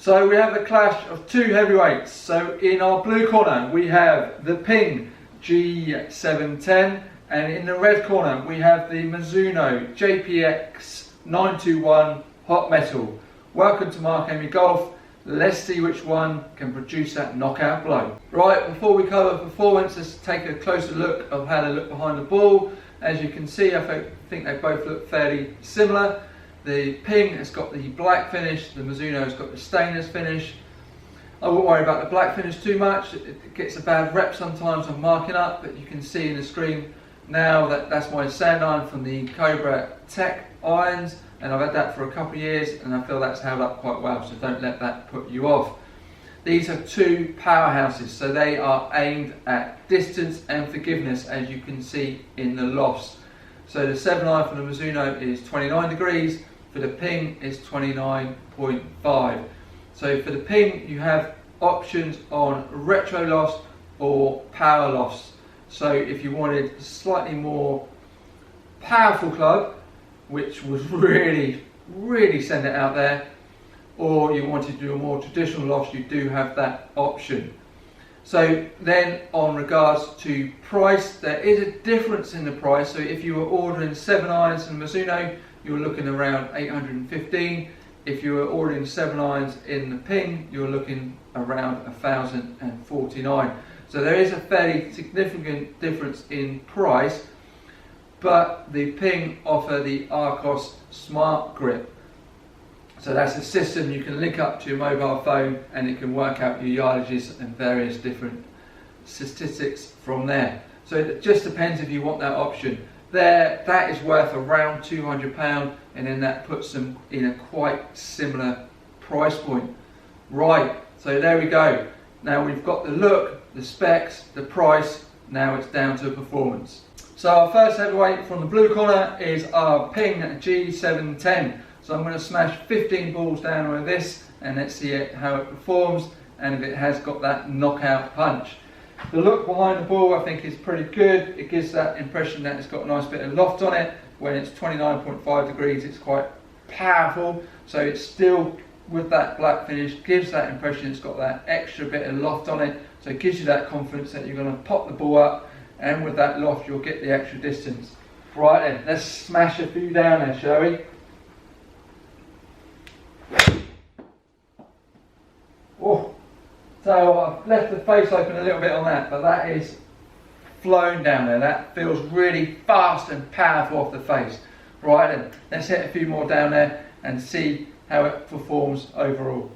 So we have the clash of two heavyweights. So in our blue corner we have the Ping G710, and in the red corner we have the Mizuno JPX 921 Hot Metal. Welcome to Mark Amy Golf. Let's see which one can produce that knockout blow. Right, before we cover performance, let's take a closer look of how they look behind the ball. As you can see, I think they both look fairly similar. The Ping has got the black finish, the Mizuno has got the stainless finish. I wouldn't worry about the black finish too much. It gets a bad rep sometimes on marking up, but you can see in the screen now that that's my sand iron from the Cobra Tech irons, and I've had that for a couple of years and I feel that's held up quite well, so don't let that put you off. These are two powerhouses, so they are aimed at distance and forgiveness, as you can see in the lofts. So the 7 iron for the Mizuno is 29 degrees, for the Ping is 29.5. So for the Ping you have options on retro lofts or power lofts. So if you wanted a slightly more powerful club, which was really send it out there, or you wanted to do a more traditional loft, you do have that option. So then on regards to price, there is a difference in the price. So if you were ordering 7 irons in Mizuno, you're looking around 815. If you were ordering 7 irons in the Ping, you're looking around 1,049. So there is a fairly significant difference in price, but the Ping offer the Arcos Smart Grip. So that's a system you can link up to your mobile phone and it can work out your yardages and various different statistics from there. So it just depends if you want that option. That is worth around £200, and then that puts them in a quite similar price point. Right, so there we go. Now we've got the look, the specs, the price, now it's down to performance. So our first heavyweight from the blue corner is our Ping G710. So I'm going to smash 15 balls down with this and let's see how it performs and if it has got that knockout punch. The look behind the ball I think is pretty good. It gives that impression that it's got a nice bit of loft on it. When it's 29.5 degrees it's quite powerful, so it's still with that black finish gives that impression it's got that extra bit of loft on it, so it gives you that confidence that you're going to pop the ball up, and with that loft you'll get the extra distance. Right then, let's smash a few down there, shall we? Oh, so I've left the face open a little bit on that, but that is flown down there. That feels really fast and powerful off the face. Right then, let's hit a few more down there and see how it performs overall.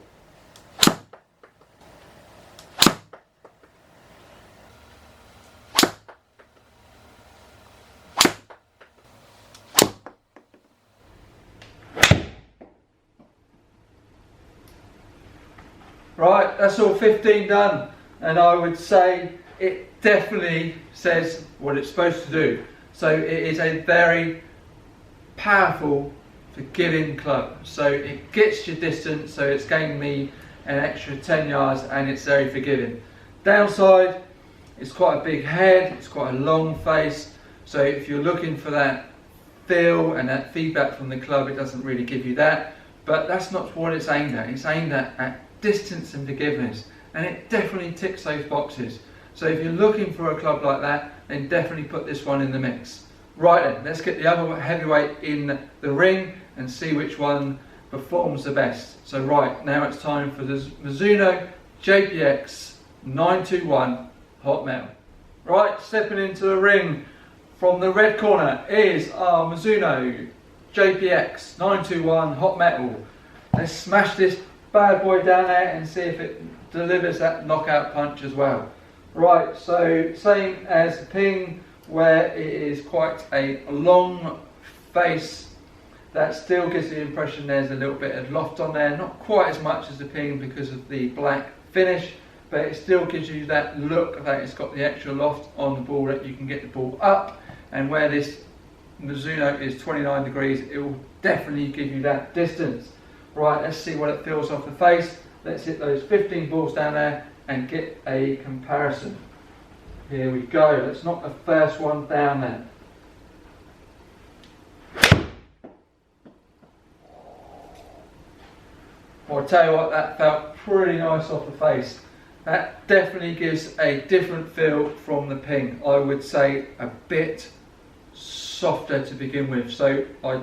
Right, that's all 15 done, and I would say it definitely says what it's supposed to do. So it is a very powerful, forgiving club. So it gets your distance, so it's gained me an extra 10 yards and it's very forgiving. Downside, it's quite a big head, it's quite a long face, so if you're looking for that feel and that feedback from the club, it doesn't really give you that. But that's not what it's aimed at. It's aimed at distance and forgiveness, and it definitely ticks those boxes. So if you're looking for a club like that, then definitely put this one in the mix. Right then, let's get the other heavyweight in the ring and see which one performs the best. So right, now it's time for the Mizuno JPX 921 Hot Metal. Right, stepping into the ring from the red corner is our Mizuno JPX 921 Hot Metal. Let's smash this bad boy down there and see if it delivers that knockout punch as well. Right, so same as the Ping, where it is quite a long face. That still gives the impression there's a little bit of loft on there, not quite as much as the Ping because of the black finish, but it still gives you that look that it's got the extra loft on the ball, that you can get the ball up, and where this Mizuno is 29 degrees, it will definitely give you that distance. Right, let's see what it feels off the face. Let's hit those 15 balls down there and get a comparison. Here we go, let's knock the first one down there. Well, I'll tell you what, that felt pretty nice off the face. That definitely gives a different feel from the ping. I would say a bit softer to begin with. So I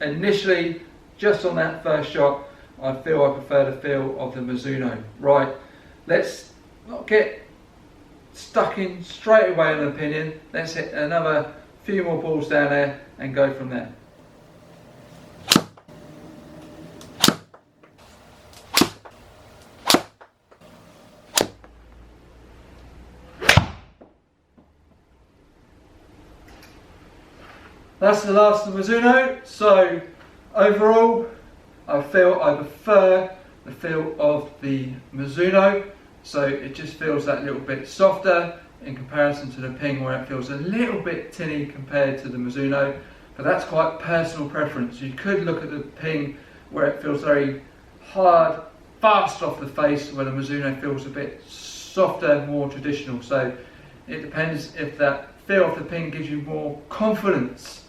initially, just on that first shot, I feel I prefer the feel of the Mizuno. Right, let's not get stuck in straight away on an opinion. Let's hit another few more balls down there and go from there. That's the last of the Mizuno. So overall, I feel I prefer the feel of the Mizuno. So it just feels that little bit softer in comparison to the ping, where it feels a little bit tinny compared to the Mizuno. But that's quite personal preference. You could look at the ping where it feels very hard, fast off the face, where the Mizuno feels a bit softer, more traditional. So it depends if that feel of the ping gives you more confidence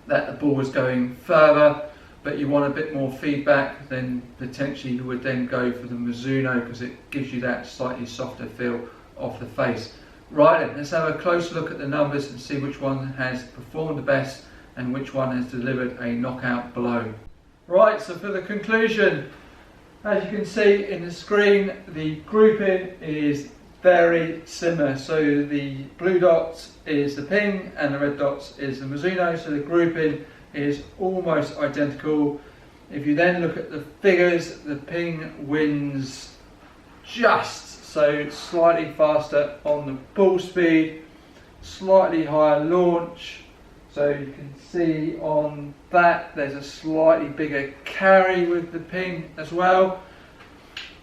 that the ball is going further, but you want a bit more feedback, then potentially you would then go for the Mizuno, because it gives you that slightly softer feel of the face. Right then, let's have a close look at the numbers and see which one has performed the best and which one has delivered a knockout blow. Right, so for the conclusion, as you can see in the screen, the grouping is very similar. So the blue dots is the ping and the red dots is the Mizuno, so the grouping is almost identical. If you then look at the figures, the ping wins just, so slightly faster on the ball speed, slightly higher launch. So you can see on that there's a slightly bigger carry with the ping as well.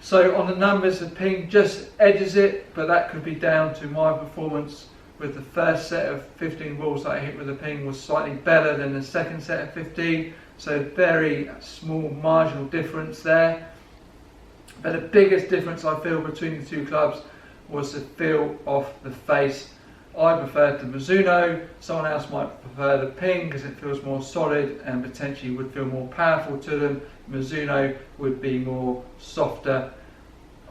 So on the numbers, the ping just edges it, but that could be down to my performance with the first set of 15 balls that I hit with the ping was slightly better than the second set of 15. So very small marginal difference there. But the biggest difference I feel between the two clubs was the feel of the face. I preferred the Mizuno, someone else might prefer the ping because it feels more solid and potentially would feel more powerful to them. Mizuno would be more softer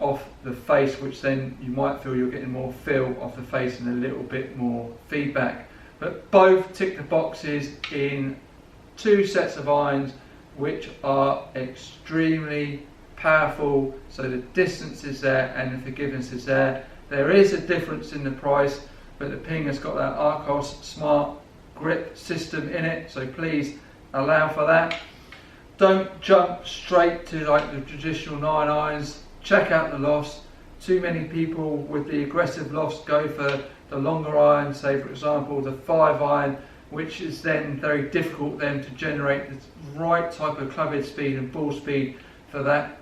off the face, which then you might feel you're getting more feel off the face and a little bit more feedback. But both tick the boxes in two sets of irons which are extremely powerful, so the distance is there and the forgiveness is there. There is a difference in the price, but the ping has got that Arcos Smart Grip system in it, so please allow for that. Don't jump straight to like the traditional 9 irons. Check out the lofts. Too many people with the aggressive lofts go for the longer iron, say for example the 5 iron, which is then very difficult then to generate the right type of club head speed and ball speed for that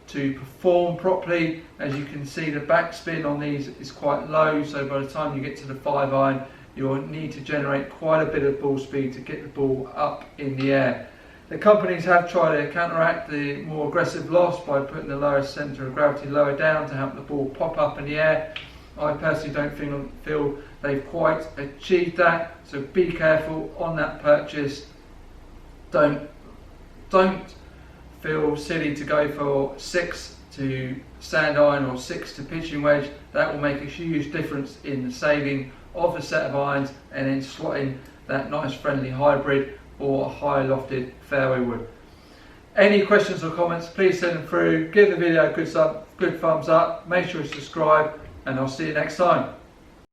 to perform properly. As you can see, the backspin on these is quite low, so by the time you get to the 5 iron you'll need to generate quite a bit of ball speed to get the ball up in the air. The companies have tried to counteract the more aggressive loss by putting the lower centre of gravity lower down to help the ball pop up in the air. I personally don't feel they've quite achieved that, so be careful on that purchase. Don't feel silly to go for 6 to sand iron or 6 to pitching wedge. That will make a huge difference in the saving of a set of irons and then slotting that nice friendly hybrid or high lofted fairway wood. Any questions or comments, please send them through. Give the video a good thumbs up, make sure you subscribe, and I'll see you next time.